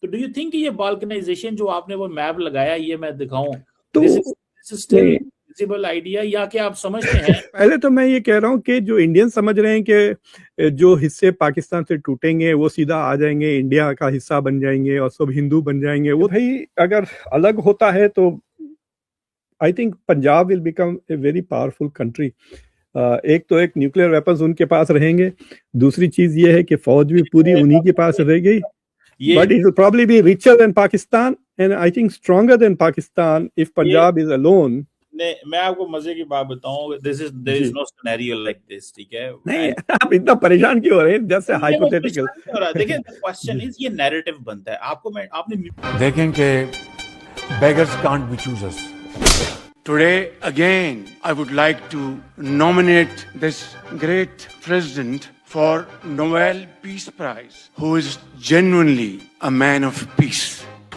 तो do you think ये balkanisation जो आपने वो मैप लगाया, ये मैं दिखाऊं, तो this is still visible idea, या कि आप समझते हैं? पहले तो मैं ये कह रहा हूँ कि जो इंडियन समझ रहे हैं कि जो हिस्से पाकिस्तान से टूटेंगे वो सीधा आ जाएंगे, इंडिया का हिस्सा बन जाएंगे और सब हिंदू बन जाएंगे, वो भाई अगर अलग होता है तो I think Punjab will become a very powerful country. एक तो एक न्यूक्लियर वेपन्स उनके पास रहेंगे, दूसरी चीज ये है कि फौज भी पूरी उन्हीं के पास रहेगी, but it will probably be richer than Pakistan and I think stronger than Pakistan if Punjab is alone. मैं आपको मजे की बात बताऊं, there is no scenario like this, ठीक है? नहीं, आप इतना परेशान क्यों हो रहे हैं? Just hypothetical. देखिए क्वेश्चन इज, ये नैरेटिव बनता है, आपने देखें कि beggars can't be choosers. Today again I would like to nominate this great president for Nobel Peace Prize who is genuinely a man of peace.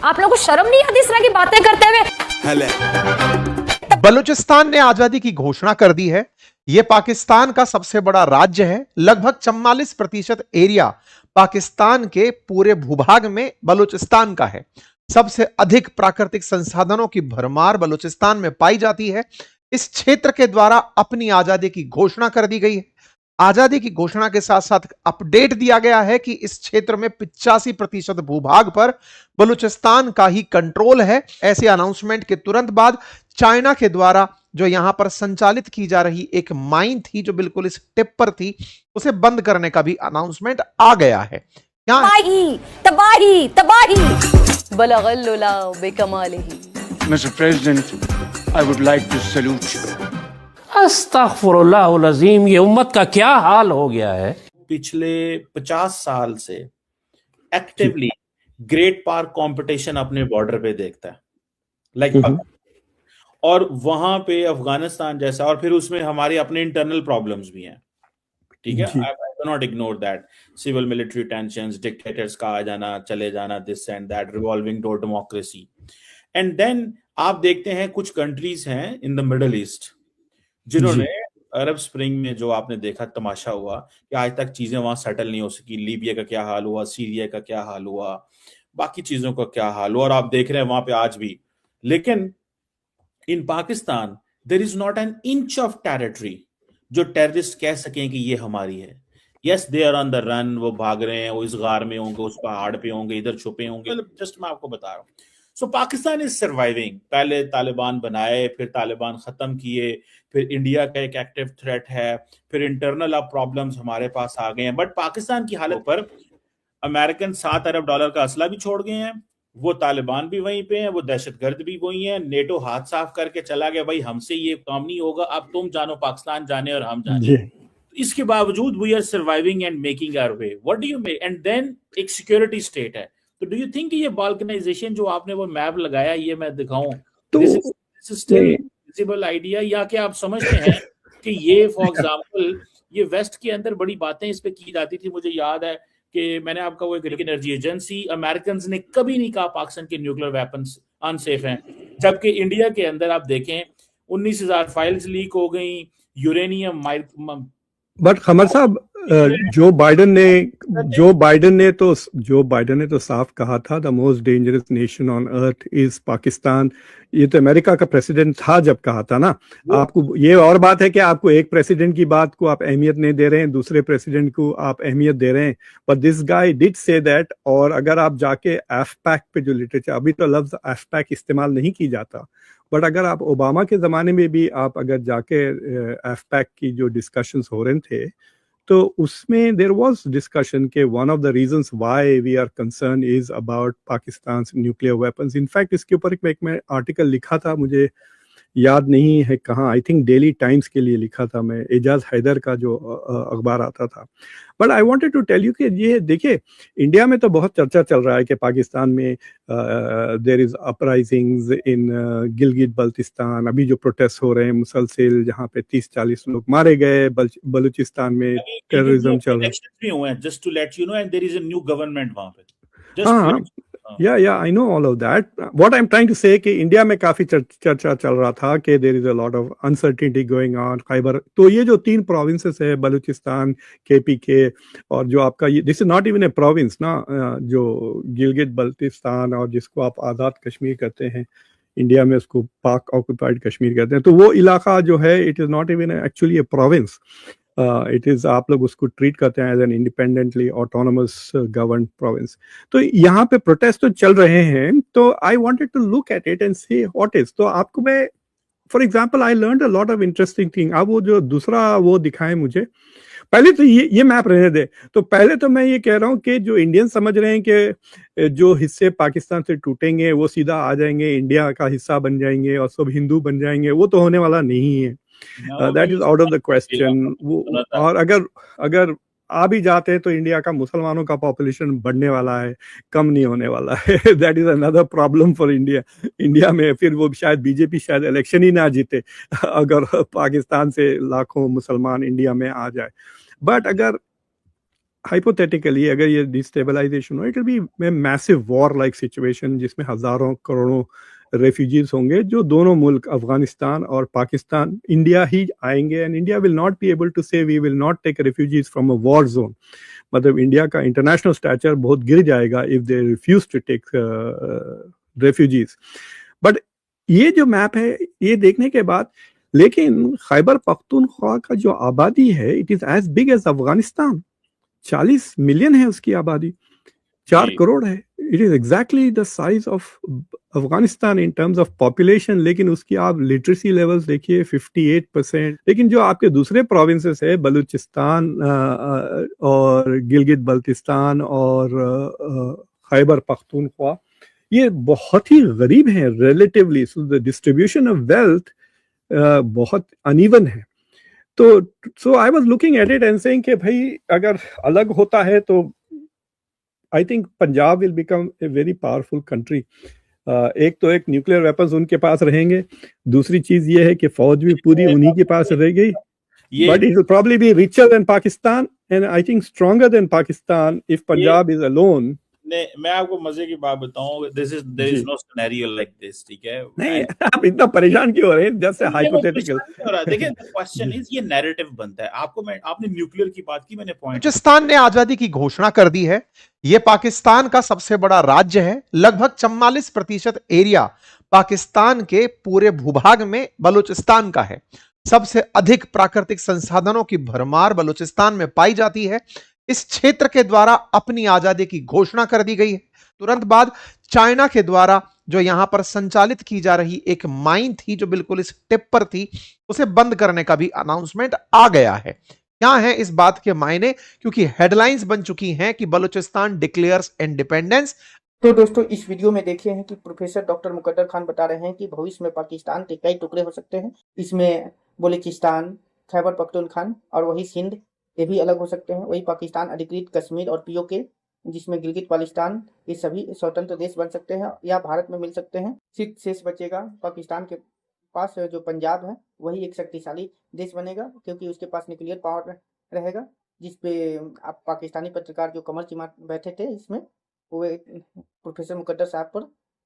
आप लोगों को शर्म नहीं आती इस तरह की बातें करते हुए? बलूचिस्तान ने आजादी की घोषणा कर दी है। यह पाकिस्तान का सबसे बड़ा राज्य है। लगभग 44% एरिया पाकिस्तान के पूरे भूभाग में बलूचिस्तान का है। सबसे अधिक प्राकृतिक संसाधनों की भरमार बलूचिस्तान में पाई जाती है। इस क्षेत्र के द्वारा अपनी आजादी की घोषणा कर दी गई है। आजादी की घोषणा के साथ साथ अपडेट दिया गया है कि इस क्षेत्र में 85% भूभाग पर बलूचिस्तान का ही कंट्रोल है। ऐसे अनाउंसमेंट के तुरंत बाद चाइना के द्वारा जो यहां पर संचालित की जा रही एक माइन थी जो बिल्कुल इस टिप पर थी, उसे बंद करने का भी अनाउंसमेंट आ गया है। तबाही तबाही तबाही बलगल्लुला बेकमालिही। Mr. President, I would like to salute you. अस्तगफुरुल्लाह अज़ीम, ये उम्मत का क्या हाल हो गया है। पिछले 50 साल से एक्टिवली ग्रेट पार्क कंपटीशन अपने बॉर्डर पे देखता है, लाइक और वहां पे अफगानिस्तान जैसा, और फिर उसमें हमारे अपने इंटरनल प्रॉब्लम्स भी हैं, ठीक है? I can not ignore that, civil military tensions, dictators का आ जाना चले जाना, this and that, revolving door democracy. And then आप देखते हैं कुछ कंट्रीज हैं इन द मिडल ईस्ट जिन्होंने अरब स्प्रिंग में जो आपने देखा तमाशा हुआ कि आज तक चीजें वहां सेटल नहीं हो सकी। लीबिया का क्या हाल हुआ, सीरिया का क्या हाल हुआ, बाकी चीजों का क्या हाल हुआ, और आप देख रहे हैं वहां पे आज भी। लेकिन in Pakistan there is not an inch of territory जो टेररिस्ट कह सकें कि ये हमारी है। Yes, they are on the run, वो भाग रहे हैं, वो इस गार में होंगे, उस पहाड़ पे होंगे, इधर छुपे होंगे, जस्ट मैं आपको बता रहा हूँ। सो पाकिस्तान इज सर्वाइविंग। पहले तालिबान बनाए, फिर तालिबान खत्म किए, फिर इंडिया का एक एक्टिव थ्रेट है, फिर इंटरनल अब प्रॉब्लम्स हमारे पास आ गए हैं। बट पाकिस्तान की हालत पर अमेरिकन $7 अरब का असला भी छोड़ गए हैं, वो तालिबान भी वहीं पे हैं, वो दहशतगर्द भी वहीं हैं, नेटो हाथ साफ करके चला गया, भाई हमसे ये काम नहीं होगा, अब तुम जानो, पाकिस्तान जाने और हम जाने। इसके बावजूद we are surviving and making our way. What do you make? And then एक सिक्योरिटी स्टेट है। तो डू यू थिंक ये बाल्कनाइजेशन जो आपने वो मैप लगाया, ये मैं दिखाऊं, this is still visible idea, या कि आप समझते हैं कि ये फॉर एग्जांपल ये वेस्ट के अंदर बड़ी बातें इस पे की जाती थी? मुझे याद है कि मैंने आपका वो एक एनर्जी एजेंसी, अमेरिकन ने कभी नहीं कहा पाकिस्तान के न्यूक्लियर वेपन्स अनसेफ हैं, जबकि इंडिया के अंदर आप देखें 19,000 फाइल्स लीक हो गई, यूरेनियम। बट खमर साहब, जो बाइडन ने तो साफ कहा था the most dangerous nation on earth is Pakistan. ये तो अमेरिका का प्रेसिडेंट था जब कहा था ना। आपको ये और बात है कि आपको एक प्रेसिडेंट की बात को आप अहमियत नहीं दे रहे हैं, दूसरे प्रेसिडेंट को आप अहमियत दे रहे हैं, but this guy did say that. और अगर आप जाके एफपैक पे जो लिटरेचर, अभी तो लफ्ज एफपैक इस्तेमाल नहीं की जाता, बट अगर आप ओबामा के ज़माने में भी आप अगर जाके एफपैक की जो डिस्कशंस हो रहे थे, तो उसमें देयर वाज डिस्कशन के one of the reasons why we are concern is about Pakistan nuclear weapons. In fact इसके ऊपर एक मैं आर्टिकल लिखा था, मुझे याद नहीं है कहाँ, आई थिंक डेली टाइम्स के लिए लिखा था मैं, एजाज हैदर का जो अखबार आता था। But I wanted to tell you कि ये देखिए, इंडिया में तो बहुत चर्चा चल रहा है कि पाकिस्तान में देयर इज अपराइजिंग्स इन गिलगित बल्तिस्तान, अभी जो प्रोटेस्ट हो रहे हैं मुसलसल, जहाँ पे 30-40 लोग मारे गए, बलूचिस्तान में टेररिज्म चल रहा है। Just to let you know, and there is a new government वहां पे। Yeah, I know all of that. What I'm trying to say कि इंडिया में काफी चर्चा चल रहा था कि there is a lot of uncertainty going on. Khyber, तो ये जो 3 provinces है, बलूचिस्तान, KPK, और जो आपका ये, this is not even a province ना, जो गिलगित बल्तिस्तान और जिसको आप आज़ाद कश्मीर कहते हैं, इंडिया में उसको पाक ऑक्युपाइड कश्मीर कहते हैं, तो वो इलाका जो है, it is not even actually a province, it is, आप लोग उसको ट्रीट करते हैं as an independently autonomous govern province. तो यहाँ पे प्रोटेस्ट तो चल रहे हैं, तो I wanted to look at it and see what is. तो आपको मैं, for example, I learned a lot of interesting thing. अब वो जो दूसरा वो दिखाएं मुझे, पहले तो ये मैप रहने दे। तो पहले तो मैं ये कह रहा हूँ कि जो इंडियन समझ रहे हैं कि जो हिस्से पाकिस्तान से टूटेंगे वो सीधा आ जाएंगे, इंडिया का हिस्सा बन जाएंगे और सब हिंदू बन जाएंगे, वो तो होने वाला नहीं है। That is out of the question. वो, और अगर आ भी जाते हैं तो इंडिया का मुसलमानों का पॉपुलेशन बढ़ने वाला है, कम नहीं होने वाला है। That is another problem for India में फिर वो शायद बीजेपी शायद इलेक्शन ही ना जीते अगर पाकिस्तान से लाखों मुसलमान इंडिया में आ जाए। बट अगर हाइपोथेटिकली अगर ये डिस्टेबलाइजेशन हो, it will be a massive war like situation जिसमें हजारों करोड़ों रेफ्यूजीज होंगे, जो दोनों मुल्क अफगानिस्तान और पाकिस्तान, इंडिया ही आएंगे, and India will not be able to say we will not take refugees from a war zone. मतलब इंडिया का इंटरनेशनल स्टैचर बहुत गिर जाएगा if they refuse to take refugees. But ये जो मैप है ये देखने के बाद, लेकिन खैबर पख्तूनख्वा का जो आबादी है, it is as big as Afghanistan. 40 million है उसकी आबादी, 4 करोड़ है। It is exactly the size of Afghanistan in terms of population, लेकिन उसकी आप लिटरेसी लेवल्स देखिए 58%। लेकिन जो आपके दूसरे प्रोविंसेस है, बलूचिस्तान और गिलगित बल्तिस्तान और खैबर पख्तूनख्वा, ये बहुत ही गरीब हैं relatively. So the distribution of wealth बहुत अनइवन है। तो so I was looking at it and saying कि भाई अगर अलग होता है तो I think Punjab will become a very powerful country. एक तो एक न्यूक्लियर वेपन्स उनके पास रहेंगे, दूसरी चीज ये है कि फौज भी पूरी उन्हीं के पास रहेगी, but it will probably be richer than Pakistan and I think stronger than Pakistan if Punjab is alone. मैं आपको मजे की बात बताऊं, there is no scenario like this, ठीक है? नहीं, आप इतना परेशान क्यों हो रहे हैं? जैसे हाइपोथेटिकल देखिए, द क्वेश्चन इज, ये नैरेटिव बनता है। आपने न्यूक्लियर की बात की, मैंने पॉइंट, बलूचिस्तान ने आजादी की घोषणा कर दी है। यह पाकिस्तान का सबसे बड़ा राज्य है। लगभग 44% एरिया पाकिस्तान के पूरे भूभाग में बलूचिस्तान का है। सबसे अधिक प्राकृतिक संसाधनों की भरमार बलूचिस्तान में पाई जाती है। इस क्षेत्र के द्वारा अपनी आजादी की घोषणा कर दी गई है। तुरंत बाद चाइना के द्वारा जो यहां पर संचालित की जा रही एक माइन थी, जो बिल्कुल इस टिप पर थी, उसे बंद करने का भी अनाउंसमेंट आ गया है। क्या है इस बात के मायने? क्योंकि हेडलाइंस बन चुकी हैं कि बलूचिस्तान डिक्लेयर्स इंडिपेंडेंस। तो दोस्तों, इस वीडियो में देखे हैं कि प्रोफेसर डॉक्टर मुकद्दर खान बता रहे हैं कि भविष्य में पाकिस्तान के कई टुकड़े हो सकते हैं। इसमें बलूचिस्तान, खैबर पख्तूनख्वा और वही सिंध, ये भी अलग हो सकते हैं। वही पाकिस्तान अधिकृत कश्मीर और POK, जिसमें गिलगित बाल्टिस्तान, ये सभी स्वतंत्र देश बन सकते हैं या भारत में मिल सकते हैं। सिर्फ शेष बचेगा पाकिस्तान के पास जो पंजाब है, वही एक शक्तिशाली देश बनेगा, क्योंकि उसके पास न्यूक्लियर पावर रहेगा, जिसपे आप पाकिस्तानी पत्रकार जो कमर चिमा बैठे थे, इसमें वो प्रोफेसर मुकद्दर साहब पर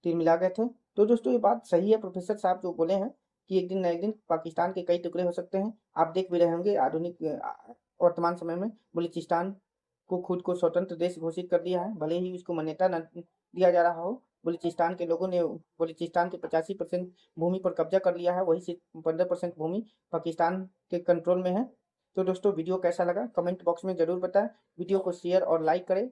तीर मिला गए थे। तो दोस्तों, ये बात सही है, प्रोफेसर साहब जो बोले हैं कि एक दिन न एक दिन पाकिस्तान के कई टुकड़े हो सकते हैं। आप देख भी रहे होंगे, आधुनिक वर्तमान समय में बलूचिस्तान को खुद को स्वतंत्र देश घोषित कर दिया है, भले ही उसको मान्यता न दिया जा रहा हो। बलूचिस्तान के लोगों ने बलूचिस्तान के 85% भूमि पर कब्जा कर लिया है, वही सिर्फ 15% भूमि पाकिस्तान के कंट्रोल में है। तो दोस्तों, वीडियो कैसा लगा कमेंट बॉक्स में जरूर बताएं। वीडियो को शेयर और लाइक करें।